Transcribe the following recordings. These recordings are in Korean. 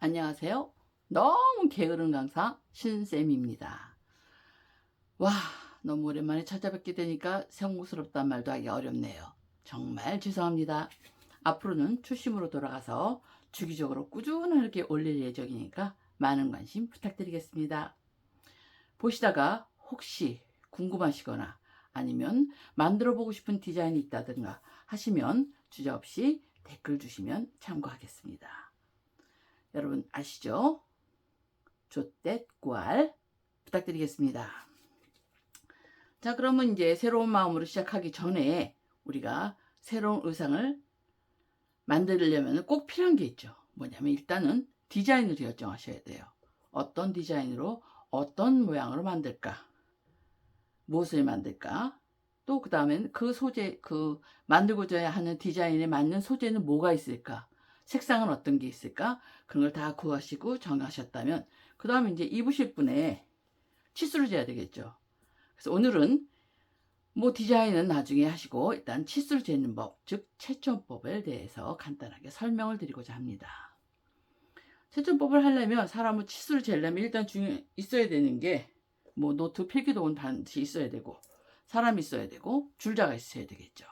안녕하세요. 너무 게으른 강사 신쌤입니다. 와, 너무 오랜만에 찾아뵙게 되니까 성스럽단 말도 하기 어렵네요. 정말 죄송합니다. 앞으로는 초심으로 돌아가서 주기적으로 꾸준하게 올릴 예정이니까 많은 관심 부탁드리겠습니다. 보시다가 혹시 궁금하시거나 아니면 만들어 보고 싶은 디자인이 있다든가 하시면 주저없이 댓글 주시면 참고하겠습니다. 여러분 아시죠? 조댓구알 부탁드리겠습니다. 자, 그러면 이제 새로운 마음으로 시작하기 전에 우리가 새로운 의상을 만들려면 꼭 필요한 게 있죠. 뭐냐면 일단은 디자인을 결정하셔야 돼요. 어떤 디자인으로 어떤 모양으로 만들까? 무엇을 만들까? 또 그 다음엔 그 소재, 만들고자 하는 디자인에 맞는 소재는 뭐가 있을까? 색상은 어떤 게 있을까? 그런 걸 다 구하시고 정하셨다면 그 다음에 이제 입으실 분의 치수를 재야 되겠죠. 그래서 오늘은 뭐 디자인은 나중에 하시고 일단 치수를 재는 법, 즉 채점법에 대해서 간단하게 설명을 드리고자 합니다. 채점법을 하려면 사람은 치수를 재려면 일단 있어야 되는 게 뭐 노트 필기도구는 반드시 있어야 되고 사람이 있어야 되고 줄자가 있어야 되겠죠.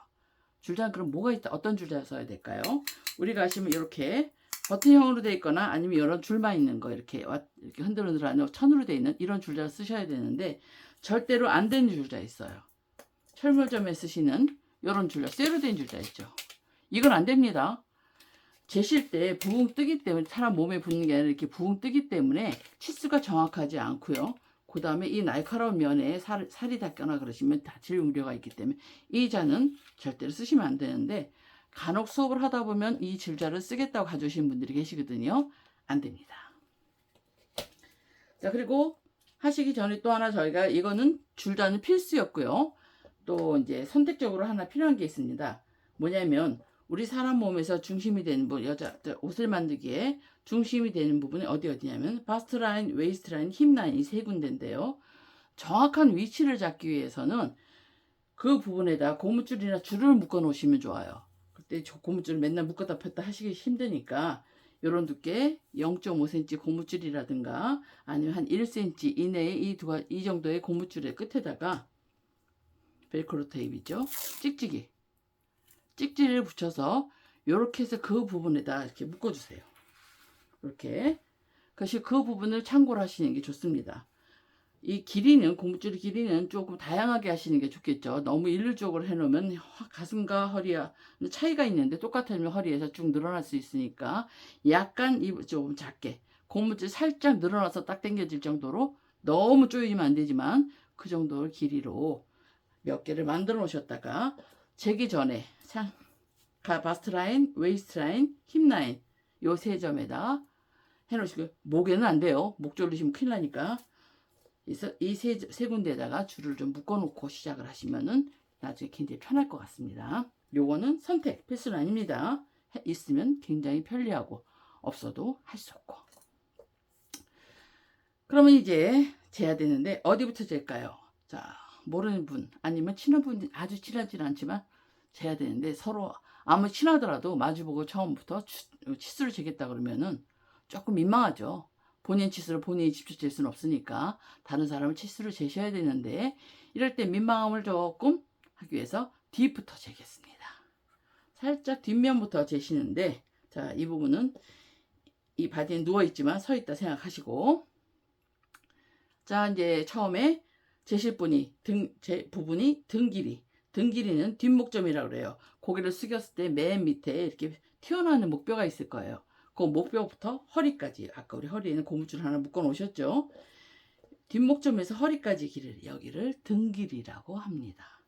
줄자는 그럼 뭐가 있다? 어떤 줄자 써야 될까요? 우리가 아시면 이렇게 버튼형으로 되어 있거나 아니면 이런 줄만 있는 거 이렇게 흔들흔들하는 천으로 되어 있는 이런 줄자를 쓰셔야 되는데 절대로 안 되는 줄자 있어요. 철물점에 쓰시는 이런 줄자, 쇠로 된 줄자 있죠. 이건 안 됩니다. 재실 때 부붕 뜨기 때문에 사람 몸에 붙는 게 아니라 이렇게 부붕 뜨기 때문에 치수가 정확하지 않고요. 그 다음에 이 날카로운 면에 살이 닿거나 그러시면 다칠 우려가 있기 때문에 이 자는 절대로 쓰시면 안 되는데 간혹 수업을 하다 보면 이 줄자를 쓰겠다고 가져오신 분들이 계시거든요. 안 됩니다. 자, 그리고 하시기 전에 또 하나 저희가 이거는 줄자는 필수였고요. 또 이제 선택적으로 하나 필요한 게 있습니다. 뭐냐면 우리 사람 몸에서 중심이 되는 여자 옷을 만들기에 중심이 되는 부분이 어디냐면 바스트 라인, 웨이스트 라인, 힙 라인 이 세 군데인데요. 정확한 위치를 잡기 위해서는 그 부분에다 고무줄이나 줄을 묶어 놓으시면 좋아요. 그때 고무줄을 맨날 묶었다 폈다 하시기 힘드니까 요런 두께 0.5cm 고무줄이라든가 아니면 한 1cm 이내에 이 정도의 고무줄의 끝에다가 벨크로 테이프죠. 찍지를 붙여서 이렇게 해서 그 부분에다 이렇게 묶어주세요. 이렇게. 그것이 그 부분을 참고로 하시는 게 좋습니다. 이 길이는 고무줄 길이는 조금 다양하게 하시는 게 좋겠죠. 너무 일률적으로 해놓으면 가슴과 허리와 차이가 있는데 똑같으면 허리에서 쭉 늘어날 수 있으니까 약간 조금 작게 고무줄 살짝 늘어나서 딱 당겨질 정도로 너무 조이면 안 되지만 그 정도 길이로 몇 개를 만들어 놓으셨다가 재기 전에 바스트 라인, 웨이스트 라인, 힙 라인 요 세 점에다 해놓으시고 목에는 안 돼요. 목 졸리시면 큰일 나니까 이 세 군데에다가 줄을 좀 묶어 놓고 시작을 하시면은 나중에 굉장히 편할 것 같습니다. 요거는 선택 필수는 아닙니다. 있으면 굉장히 편리하고 없어도 할 수 없고. 그러면 이제 재야 되는데 어디부터 잴까요? 자, 모르는 분 아니면 친한 분 아주 친하지는 않지만 재야 되는데 서로 아무리 친하더라도 마주보고 처음부터 치수를 재겠다 그러면은 조금 민망하죠. 본인 치수를 본인이 직접 잴 수는 없으니까 다른 사람은 치수를 재셔야 되는데 이럴 때 민망함을 조금 하기 위해서 뒤부터 재겠습니다. 살짝 뒷면부터 재시는데 자, 이 부분은 이 바디는 누워있지만 서있다 생각하시고 자, 이제 처음에 재실 분이 부분이 등 길이. 등 길이는 뒷목점이라고 그래요. 고개를 숙였을 때 맨 밑에 이렇게 튀어나오는 목뼈가 있을 거예요. 그 목뼈부터 허리까지. 아까 우리 허리에는 고무줄 하나 묶어 놓으셨죠? 뒷목점에서 허리까지 길이를 여기를 등 길이라고 합니다.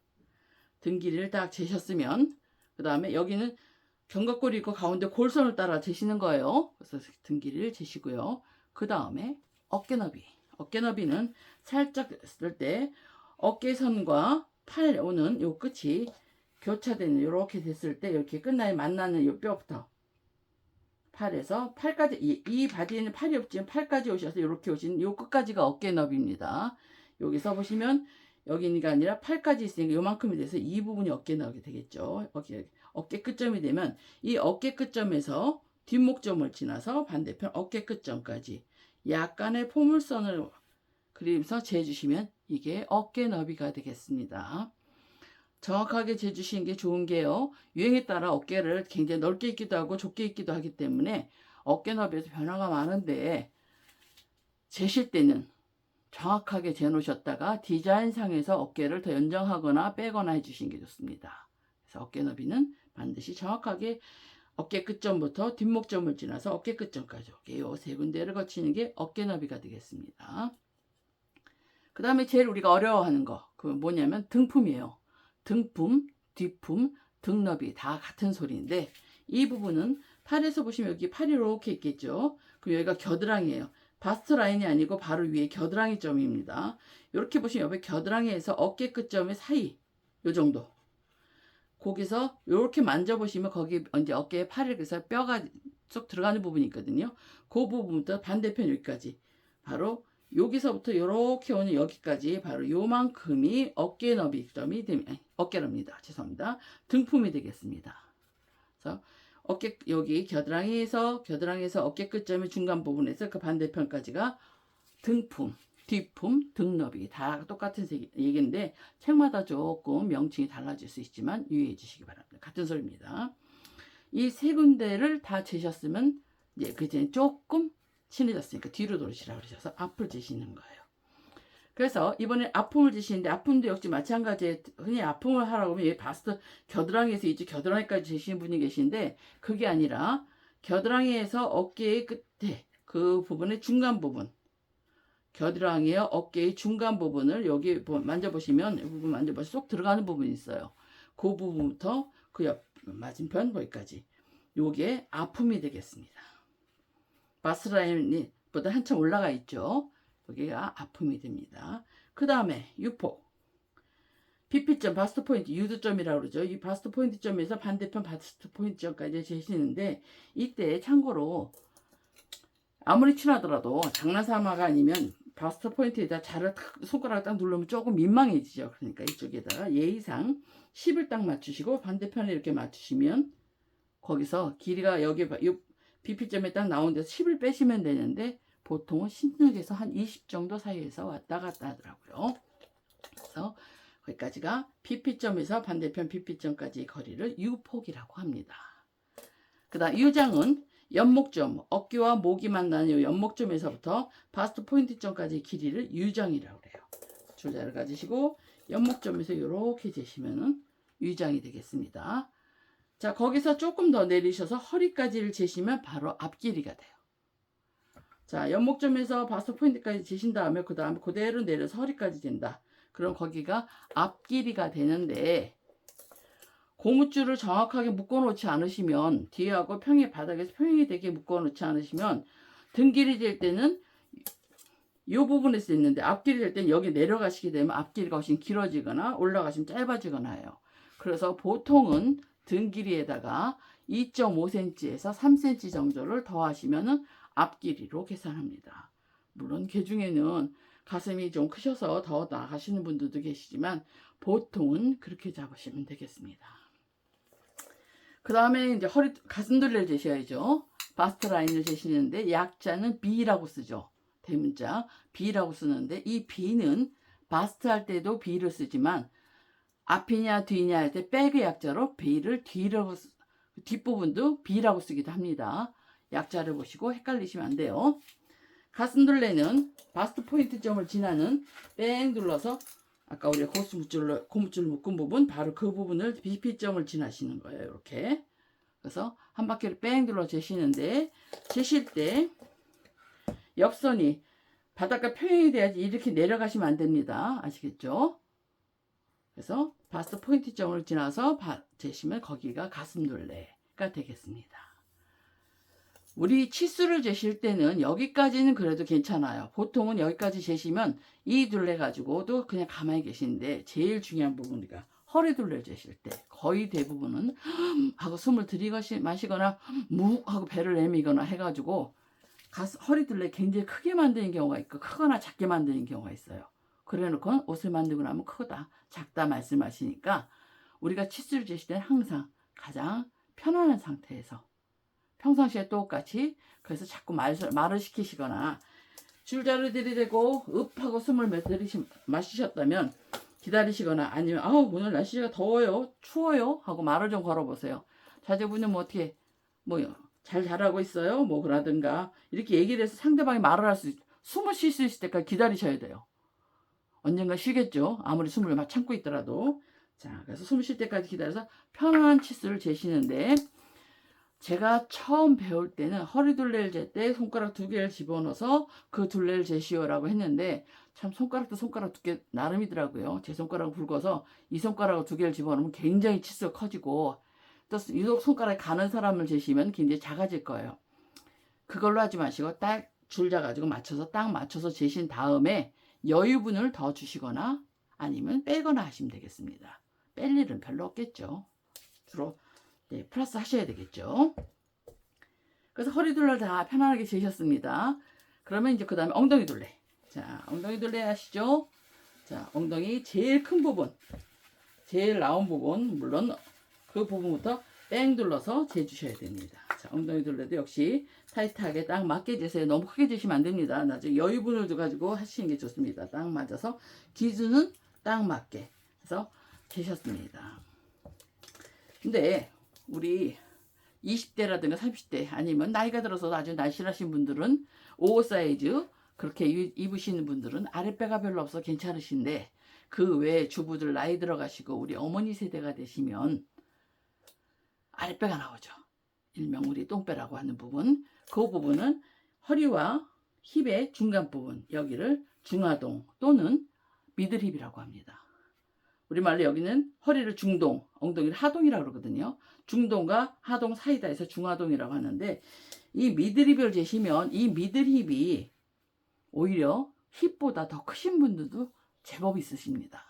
등 길이를 딱 재셨으면 그 다음에 여기는 견갑골이 있고 가운데 골선을 따라 재시는 거예요. 그래서 등 길이를 재시고요. 그 다음에 어깨 너비. 어깨 너비는 살짝 쓸 때 어깨선과 팔 오는 요 끝이 교차되는 이렇게 됐을 때 이렇게 끝나에 만나는 요 뼈부터 팔에서 팔까지 이 바디에는 팔이 없지만 팔까지 오셔서 이렇게 오신 요 끝까지가 어깨 너비입니다. 여기서 보시면 여기가 아니라 팔까지 있으니까 요만큼이 돼서 이 부분이 어깨 너비 되겠죠. 어깨 끝점이 되면 이 어깨 끝점에서 뒷목점을 지나서 반대편 어깨 끝점까지 약간의 포물선을 그리면서 재주시면 이게 어깨 너비가 되겠습니다. 정확하게 재주시는 게 좋은 게요. 유행에 따라 어깨를 굉장히 넓게 입기도 하고 좁게 입기도 하기 때문에 어깨 너비에서 변화가 많은데 재실 때는 정확하게 재놓으셨다가 디자인상에서 어깨를 더 연장하거나 빼거나 해주시는 게 좋습니다. 그래서 어깨 너비는 반드시 정확하게 어깨 끝점부터 뒷목점을 지나서 어깨 끝점까지 이 세 군데를 거치는 게 어깨 너비가 되겠습니다. 그 다음에 제일 우리가 어려워하는 거 그 뭐냐면 등품이에요. 등품, 뒷품, 등너비 다 같은 소리인데 이 부분은 팔에서 보시면 여기 팔이 이렇게 있겠죠. 그럼 여기가 겨드랑이에요. 바스트 라인이 아니고 바로 위에 겨드랑이 점입니다. 이렇게 보시면 옆에 겨드랑이에서 어깨 끝점의 사이 요 정도. 거기서 이렇게 만져보시면 거기 이제 어깨에 팔을 그래서 뼈가 쏙 들어가는 부분이 있거든요. 그 부분부터 반대편 여기까지 바로 여기서부터 이렇게 오는 여기까지 바로 요만큼이 어깨 너비점이 되면 어깨랍니다. 죄송합니다. 등품이 되겠습니다. 그래서 어깨 여기 겨드랑이에서 어깨 끝점의 중간 부분에서 그 반대편까지가 등품, 뒷품, 등너비 다 똑같은 얘기인데 책마다 조금 명칭이 달라질 수 있지만 유의해 주시기 바랍니다. 같은 소리입니다. 이 세 군데를 다 재셨으면 이제 그제 조금 친해졌으니까 뒤로 돌으시라고 그러셔서 앞을 재시는 거예요. 그래서 이번에 아픔을 재시는데 아픔도 역시 마찬가지에 흔히 아픔을 하라고 하면 바스트 겨드랑이에서 이제 겨드랑이까지 재시는 분이 계신데 그게 아니라 겨드랑이에서 어깨의 끝에 그 부분의 중간 부분 겨드랑이와 어깨의 중간 부분을 여기 만져보시면 이 부분 만져보시면 쏙 들어가는 부분이 있어요. 그 부분부터 그 옆 맞은편 거기까지 요게 아픔이 되겠습니다. 바스라인보다 한참 올라가 있죠. 여기가 아픔이 됩니다. 그 다음에 유폭 비피점 바스트 포인트 유두점이라고 그러죠. 이 바스트 포인트 점에서 반대편 바스트 포인트 점까지 재시는데 이때 참고로 아무리 친하더라도 장난삼아가 아니면 바스트 포인트에다 자를 손가락을 딱 누르면 조금 민망해지죠. 그러니까 이쪽에다가 예의상 10을 딱 맞추시고 반대편에 이렇게 맞추시면 거기서 길이가 여기 BP점에 딱 나온 데서 10을 빼시면 되는데 보통은 16에서 한 20 정도 사이에서 왔다 갔다 하더라고요. 그래서 거기까지가 BP점에서 반대편 BP점까지의 거리를 U폭이라고 합니다. 그 다음 U장은 연목점, 어깨와 목이 만나는 이 연목점에서부터 바스트 포인트점까지의 길이를 U장이라고 해요. 줄자를 가지시고 연목점에서 이렇게 재시면은 U장이 되겠습니다. 자, 거기서 조금 더 내리셔서 허리까지를 재시면 바로 앞길이가 돼요. 자, 연목점에서 바스트 포인트까지 재신 다음에 그 다음에 그대로 내려서 허리까지 된다. 그럼 거기가 앞길이가 되는데 고무줄을 정확하게 묶어놓지 않으시면 뒤하고 평이 바닥에서 평행이 되게 묶어놓지 않으시면 등 길이 될 때는 이 부분에서 있는데 앞길이 될 때는 여기 내려가시게 되면 앞길이가 훨씬 길어지거나 올라가시면 짧아지거나 해요. 그래서 보통은 등 길이에다가 2.5cm에서 3cm 정도를 더하시면 앞길이로 계산합니다. 물론 그 중에는 가슴이 좀 크셔서 더 나가시는 분들도 계시지만 보통은 그렇게 잡으시면 되겠습니다. 그 다음에 이제 가슴둘레를 재셔야죠. 바스트 라인을 재시는데 약자는 B라고 쓰죠. 대문자 B라고 쓰는데 이 B는 바스트 할 때도 B를 쓰지만 앞이냐 뒤냐 할 때 백의 약자로 B를 뒷부분도 B라고 쓰기도 합니다. 약자를 보시고 헷갈리시면 안 돼요. 가슴둘레는 바스트 포인트 점을 지나는 뺑 눌러서 아까 우리가 고무줄로 묶은 부분 바로 그 부분을 BP점을 지나시는 거예요. 이렇게. 그래서 한 바퀴를 뺑 눌러 재시는데 재실 때 옆선이 바닥과 평행이 돼야지 이렇게 내려가시면 안 됩니다. 아시겠죠? 그래서 바스트 포인트 점을 지나서 재시면 거기가 가슴둘레가 되겠습니다. 우리 치수를 재실 때는 여기까지는 그래도 괜찮아요. 보통은 여기까지 재시면 이 둘레 가지고도 그냥 가만히 계시는데 제일 중요한 부분이가 허리 둘레를 재실 때 거의 대부분은 하고 숨을 들이마시거나 묵 하고 배를 내미거나 해가지고 허리 둘레 굉장히 크게 만드는 경우가 있고 크거나 작게 만드는 경우가 있어요. 그래놓고 옷을 만들고 나면 크다 작다 말씀하시니까 우리가 치수를 재실 때는 항상 가장 편안한 상태에서 평상시에 똑같이. 그래서 자꾸 말을 시키시거나 줄자를 들이대고 읍하고 숨을 마시셨다면 기다리시거나 아니면 아우 오늘 날씨가 더워요 추워요 하고 말을 좀 걸어보세요. 자제분은 뭐 어떻게 뭐 잘 자라고 있어요 뭐 그러든가 이렇게 얘기를 해서 상대방이 말을 할 수 숨을 쉴 수 있을 때까지 기다리셔야 돼요. 언젠가 쉬겠죠. 아무리 숨을 막 참고 있더라도. 자, 그래서 숨 쉴 때까지 기다려서 편안한 치수를 재시는데 제가 처음 배울 때는 허리둘레를 잴 때 손가락 2개를 집어넣어서 그 둘레를 재시오라고 했는데 참 손가락도 손가락 두께 나름이더라고요. 제 손가락을 굵어서 이 손가락을 2개를 집어넣으면 굉장히 치수가 커지고 또 유독 손가락에 가는 사람을 재시면 굉장히 작아질 거예요. 그걸로 하지 마시고 딱 줄 잡아가지고 맞춰서 딱 맞춰서 재신 다음에 여유분을 더 주시거나 아니면 빼거나 하시면 되겠습니다. 뺄 일은 별로 없겠죠. 주로 네, 플러스 하셔야 되겠죠. 그래서 허리둘레를 다 편안하게 재셨습니다. 그러면 이제 그 다음에 엉덩이 둘레. 자, 엉덩이 둘레 하시죠. 자, 엉덩이 제일 큰 부분, 제일 나온 부분, 물론 그 부분부터 뺑 둘러서 재주셔야 됩니다. 자, 엉덩이 둘레도 역시 타이트하게 딱 맞게 재세요. 너무 크게 재시면 안 됩니다. 나중에 여유분을 줘가지고 하시는 게 좋습니다. 딱 맞아서 기준은 딱 맞게 해서 재셨습니다. 근데 우리 20대라든가 30대 아니면 나이가 들어서 아주 날씬하신 분들은 오버 사이즈 그렇게 입으시는 분들은 아랫배가 별로 없어 괜찮으신데 그 외에 주부들 나이 들어가시고 우리 어머니 세대가 되시면 아랫배가 나오죠. 일명 우리 똥배라고 하는 부분. 그 부분은 허리와 힙의 중간 부분 여기를 중하동 또는 미들힙이라고 합니다. 우리말로 여기는 허리를 중동, 엉덩이를 하동이라고 그러거든요. 중동과 하동 사이다 해서 중하동이라고 하는데 이 미들힙을 재시면 이 미들힙이 오히려 힙보다 더 크신 분들도 제법 있으십니다.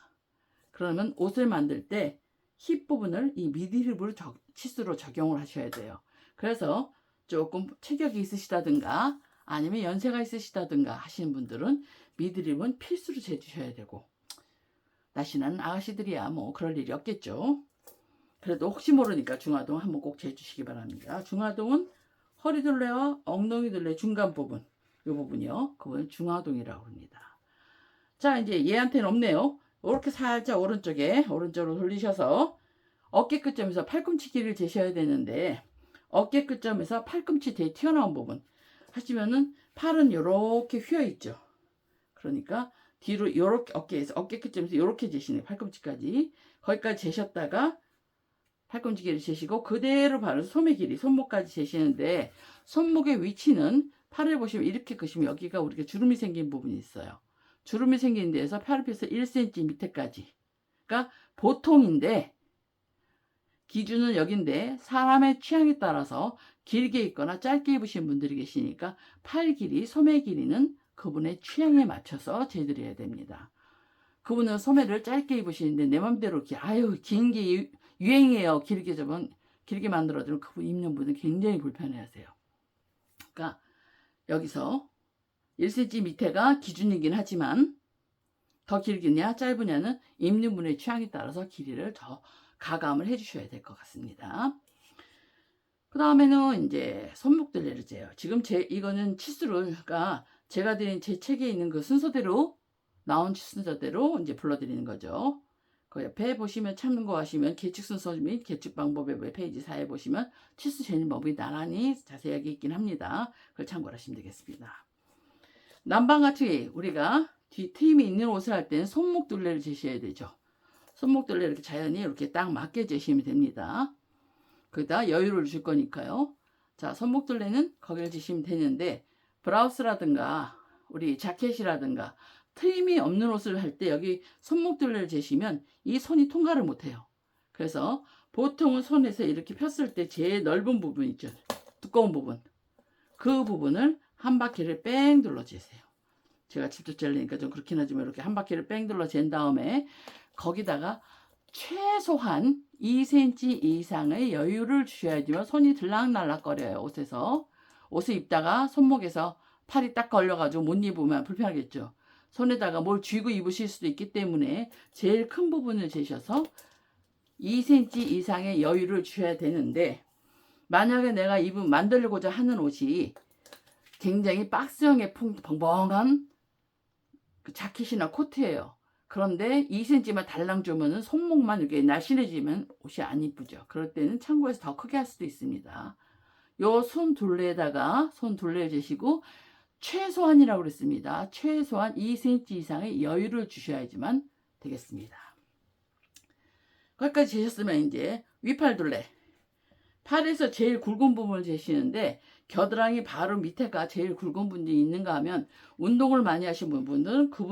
그러면 옷을 만들 때 힙 부분을 이 미들힙으로 치수로 적용을 하셔야 돼요. 그래서 조금 체격이 있으시다든가 아니면 연세가 있으시다든가 하시는 분들은 미드립은 필수로 재주셔야 되고 날씬한 아가씨들이야 뭐 그럴 일이 없겠죠. 그래도 혹시 모르니까 중하동 한번 꼭 재주시기 바랍니다. 중하동은 허리둘레와 엉덩이둘레 중간 부분 이 부분이요. 그건 중하동이라고 합니다. 자 이제 얘한테는 없네요. 이렇게 살짝 오른쪽으로 돌리셔서 어깨 끝점에서 팔꿈치 길이를 재셔야 되는데 어깨 끝점에서 팔꿈치 되게 튀어나온 부분 하시면은 팔은 이렇게 휘어 있죠. 그러니까 뒤로 이렇게 어깨 끝점에서 이렇게 재시네요. 팔꿈치까지 거기까지 재셨다가 팔꿈치 길이 재시고 그대로 바로 소매 길이 손목까지 재시는데 손목의 위치는 팔을 보시면 이렇게 끄시면 여기가 우리가 주름이 생긴 부분이 있어요. 주름이 생긴 데에서 팔굽혀서 1cm 밑에까지 그러니까 보통인데 기준은 여긴데 사람의 취향에 따라서 길게 입거나 짧게 입으신 분들이 계시니까 팔 길이, 소매 길이는 그분의 취향에 맞춰서 재드려야 됩니다. 그분은 소매를 짧게 입으시는데 내 맘대로 긴 게 유행이에요. 길게 만들어드리면 그분 입는 분은 굉장히 불편해하세요. 그러니까 여기서 1cm 밑에가 기준이긴 하지만 더 길겠냐 짧으냐는 입는 분의 취향에 따라서 길이를 더 가감을 해주셔야 될 것 같습니다. 그 다음에는 이제 손목둘레를 재요. 지금 이거는 치수가 제가 드린 제 책에 있는 그 순서대로 나온 순서대로 이제 불러드리는 거죠. 그 옆에 보시면 참고하시면 계측 순서 및 계측 방법의 페이지 4에 보시면 치수 재는 법이 나란히 자세하게 있긴 합니다. 그걸 참고하시면 되겠습니다. 남방같이 우리가 뒤 트임이 있는 옷을 할 때는 손목둘레를 재셔야 되죠. 손목둘레 이렇게 자연히 이렇게 딱 맞게 재시면 됩니다. 거기다 여유를 줄 거니까요. 자, 손목둘레는 거기를 재시면 되는데 브라우스라든가 우리 자켓이라든가 트임이 없는 옷을 할 때 여기 손목둘레를 재시면 이 손이 통과를 못해요. 그래서 보통은 손에서 이렇게 폈을 때 제일 넓은 부분 있죠. 두꺼운 부분. 그 부분을 한 바퀴를 뺑 둘러 재세요. 제가 직접 재려니까 좀 그렇긴 하지만 이렇게 한 바퀴를 뺑 둘러 잰 다음에 거기다가 최소한 2cm 이상의 여유를 주셔야지만 손이 들락날락거려요. 옷을 입다가 손목에서 팔이 딱 걸려가지고 못 입으면 불편하겠죠. 손에다가 뭘 쥐고 입으실 수도 있기 때문에 제일 큰 부분을 재셔서 2cm 이상의 여유를 주셔야 되는데 만약에 내가 만들고자 하는 옷이 굉장히 박스형의 벙벙한 그 자켓이나 코트예요. 그런데 2cm만 달랑 주면은 손목만 이렇게 날씬해지면 옷이 안 이쁘죠. 그럴 때는 참고해서 더 크게 할 수도 있습니다. 요 손 둘레에다가 손 둘레를 재시고 최소한이라고 그랬습니다. 최소한 2cm 이상의 여유를 주셔야지만 되겠습니다. 거기까지 재셨으면 이제 위팔 둘레, 팔에서 제일 굵은 부분을 재시는데 겨드랑이 바로 밑에가 제일 굵은 부분이 있는가 하면 운동을 많이 하신 분들은 그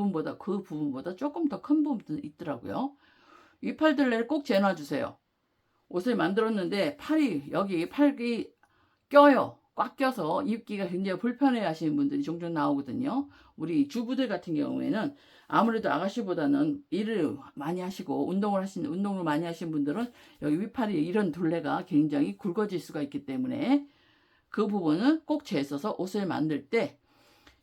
부분보다 조금 더 큰 부분도 있더라고요. 위팔 둘레를 꼭 재놔 주세요. 옷을 만들었는데 여기 팔이 껴요. 꽉 껴서 입기가 굉장히 불편해 하시는 분들이 종종 나오거든요. 우리 주부들 같은 경우에는 아무래도 아가씨보다는 일을 많이 하시고 운동을 많이 하시는 분들은 여기 위팔이 이런 둘레가 굉장히 굵어질 수가 있기 때문에 그 부분은 꼭 재서서 옷을 만들 때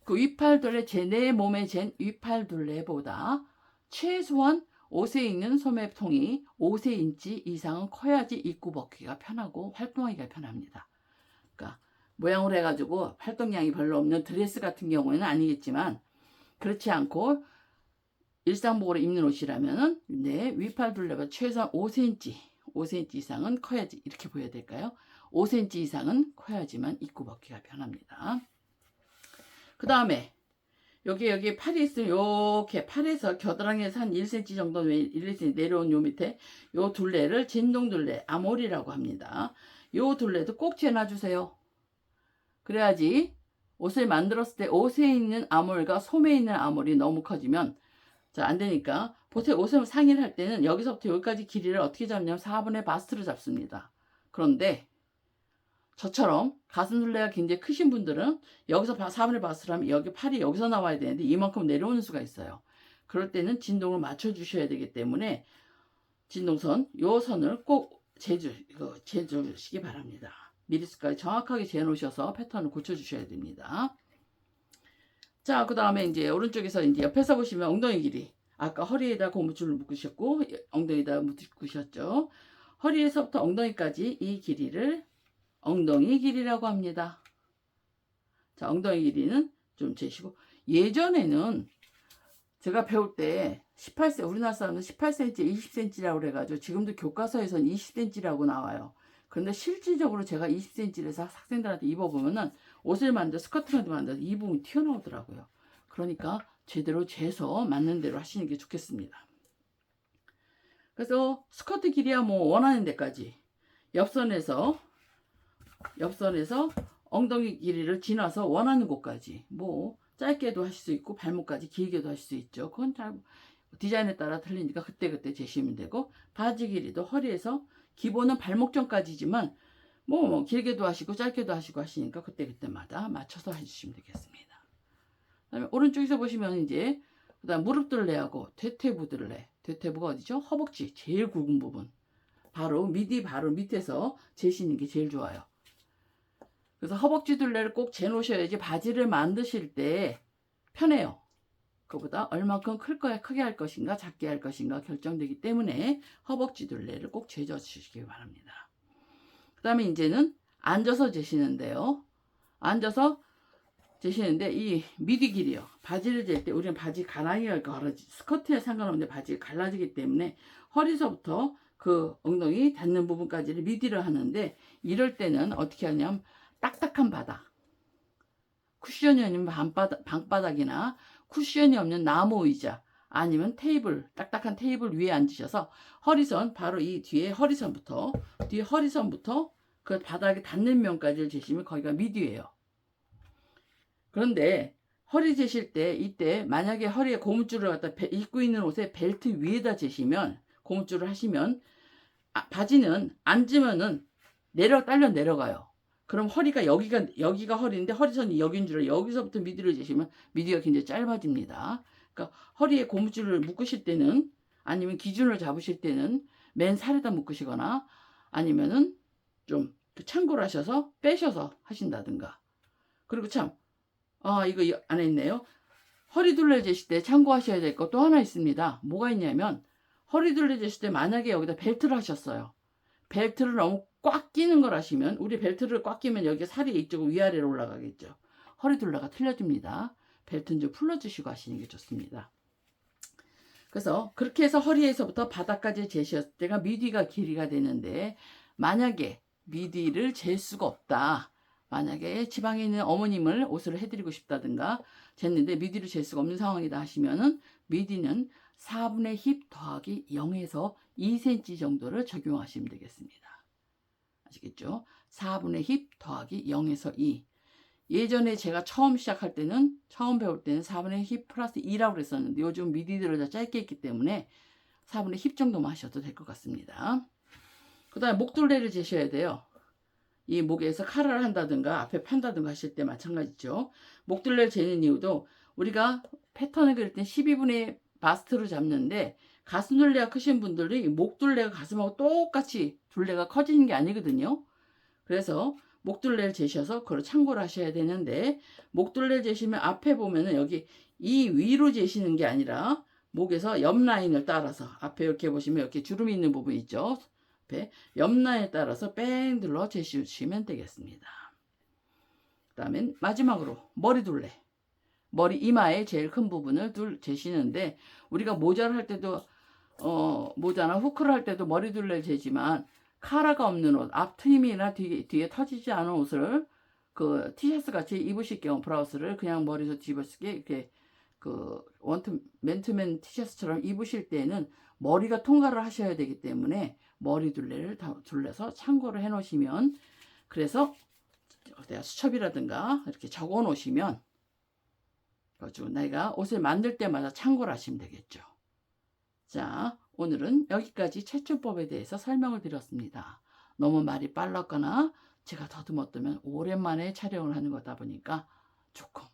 그 위팔 둘레 내 몸에 잰 위팔 둘레보다 최소한 옷에 있는 소매통이 5cm 이상은 커야지 입고 벗기가 편하고 활동하기가 편합니다. 그러니까 모양으로 해가지고 활동량이 별로 없는 드레스 같은 경우에는 아니겠지만 그렇지 않고 일상복으로 입는 옷이라면은 위팔 둘레가 최소한 5cm 이상은 커야지, 이렇게 보여야 될까요? 5cm 이상은 커야지만 입고 벗기가 편합니다. 그 다음에 여기 팔이 있으면 이렇게 팔에서 겨드랑이에서 한 1cm 정도 1cm 내려온 요 밑에 요 둘레를 진동 둘레, 아몰이라고 합니다. 요 둘레도 꼭 재놔주세요. 그래야지 옷을 만들었을 때 옷에 있는 아몰과 소매에 있는 아몰이 너무 커지면 안 되니까 보통 옷을 상의를 할 때는 여기서부터 여기까지 길이를 어떻게 잡냐면 4분의 바스트로 잡습니다. 그런데 저처럼 가슴 둘레가 굉장히 크신 분들은 여기서 4분의 바스트를 하면 여기 팔이 여기서 나와야 되는데 이만큼 내려오는 수가 있어요. 그럴 때는 진동을 맞춰 주셔야 되기 때문에 진동선, 요 선을 꼭 재주시기 바랍니다. 미리수까지 정확하게 재놓으셔서 패턴을 고쳐주셔야 됩니다. 자, 그 다음에 이제 오른쪽에서 이제 옆에서 보시면 엉덩이 길이. 아까 허리에다 고무줄을 묶으셨고, 엉덩이에다 묶으셨죠. 허리에서부터 엉덩이까지 이 길이를 엉덩이 길이라고 합니다. 자, 엉덩이 길이는 좀 재시고, 예전에는 제가 배울 때 18cm, 우리나라 사람은 18cm, 20cm라고 그래가지고 지금도 교과서에서는 20cm라고 나와요. 그런데 실질적으로 제가 20cm를 해서 학생들한테 입어보면은 옷을 스커트 같은 거 만들어서 이 부분이 튀어나오더라고요. 그러니까 제대로 재서 맞는 대로 하시는 게 좋겠습니다. 그래서 스커트 길이야 원하는 데까지 옆선에서 엉덩이 길이를 지나서 원하는 곳까지 짧게도 하실 수 있고 발목까지 길게도 하실 수 있죠. 그건 디자인에 따라 틀리니까 그때그때 재시면 되고, 바지 길이도 허리에서 기본은 발목전까지지만 길게도 하시고 짧게도 하시고 하시니까 그때그때마다 맞춰서 해주시면 되겠습니다. 그다음에 오른쪽에서 보시면 이제 그다음 무릎 둘레하고 대퇴부 둘레. 대퇴부가 어디죠? 허벅지 제일 굵은 부분. 미디 바로 밑에서 재시는 게 제일 좋아요. 그래서 허벅지 둘레를 꼭 재놓으셔야지 바지를 만드실 때 편해요. 그보다 얼마큼 크게 할 것인가 작게 할 것인가 결정되기 때문에 허벅지 둘레를 꼭 재주시기 바랍니다. 그 다음에 이제는 앉아서 재시는데요. 앉아서 재시는데 이 미디 길이요. 바지를 잴 때 우리는 바지 가랑이가 스커트에 상관없는데 바지가 갈라지기 때문에 허리서부터 그 엉덩이 닿는 부분까지를 미디를 하는데, 이럴 때는 어떻게 하냐면 딱딱한 바닥, 쿠션이 아니면 방바닥이나 쿠션이 없는 나무 의자 아니면 딱딱한 테이블 위에 앉으셔서 허리선, 바로 이 뒤에 허리선부터 그 바닥에 닿는 면까지를 재시면 거기가 미디예요. 그런데 허리 재실 때 이때 만약에 허리에 고무줄을 입고 있는 옷에 벨트 위에다 재시면, 고무줄을 하시면 바지는 앉으면은 딸려 내려가요. 그럼 허리가 여기가 허리인데 허리선이 여기인 줄 알고 여기서부터 미디를 재시면 미디가 굉장히 짧아집니다. 그러니까 허리에 고무줄을 묶으실 때는, 아니면 기준을 잡으실 때는 맨 살에다 묶으시거나 아니면은 좀 참고를 하셔서 빼셔서 하신다든가. 그리고 이거 안에 있네요. 허리 둘레 재실 때 참고하셔야 될 것 또 하나 있습니다. 뭐가 있냐면 허리 둘레 재실 때 만약에 여기다 벨트를 하셨어요. 벨트를 너무 꽉 끼는 걸 하시면, 우리 벨트를 꽉 끼면 여기 살이 이쪽으로 위아래로 올라가겠죠. 허리 둘레가 틀려집니다. 벨트는 좀 풀어주시고 하시는 게 좋습니다. 그래서 그렇게 해서 허리에서부터 바닥까지 재셨을 때가 미디가 길이가 되는데, 만약에 미디를 잴 수가 없다. 만약에 지방에 있는 어머님을 옷을 해드리고 싶다든가 쟀는데 미디를 잴 수가 없는 상황이다 하시면은, 미디는 4분의 힙 더하기 0에서 2cm 정도를 적용하시면 되겠습니다. 아시겠죠? 4분의 힙 더하기 0에서 2. 예전에 제가 처음 시작할 때는, 처음 배울 때는 4분의 힙 플러스 2라고 그랬었는데, 요즘 미디들을 다 짧게 했기 때문에 4분의 힙 정도만 하셔도 될 것 같습니다. 그 다음에 목둘레를 재셔야 돼요. 이 목에서 칼을 한다든가 앞에 판다든가 하실 때 마찬가지죠. 목둘레를 재는 이유도, 우리가 패턴을 그릴 때 12분의 바스트로 잡는데, 가슴 둘레가 크신 분들이 목둘레가 가슴하고 똑같이 둘레가 커지는 게 아니거든요. 그래서 목둘레를 재셔서 그걸 참고를 하셔야 되는데, 목둘레를 재시면 앞에 보면은 여기 이 위로 재시는 게 아니라 목에서 옆 라인을 따라서, 앞에 이렇게 보시면 이렇게 주름이 있는 부분 있죠. 앞에 옆 라인을 따라서 뺑 둘러 재시면 되겠습니다. 그 다음에 마지막으로 머리둘레. 머리 이마의 제일 큰 부분을 재시는데, 우리가 모자를 할 때도 모자나 후크를 할 때도 머리둘레를 재지만, 카라가 없는 옷, 앞 트임이나 뒤에 터지지 않은 옷을 그 티셔츠 같이 입으실 경우, 브라우스를 그냥 머리에서 뒤집어쓰게 이렇게 그 맨투맨 티셔츠처럼 입으실 때는 머리가 통과를 하셔야 되기 때문에 머리둘레를 둘러서 참고를 해 놓으시면, 그래서 내가 수첩이라든가 이렇게 적어 놓으시면, 가지고 내가 옷을 만들 때마다 참고를 하시면 되겠죠. 자, 오늘은 여기까지 채출법에 대해서 설명을 드렸습니다. 너무 말이 빨랐거나 제가 더듬었다면, 오랜만에 촬영을 하는 거다 보니까 조금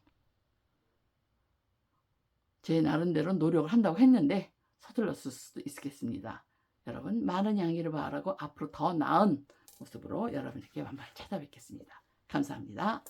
제 나름대로 노력을 한다고 했는데 서둘렀을 수도 있겠습니다. 여러분, 많은 양해를 바라고 앞으로 더 나은 모습으로 여러분에게 만발 찾아뵙겠습니다. 감사합니다.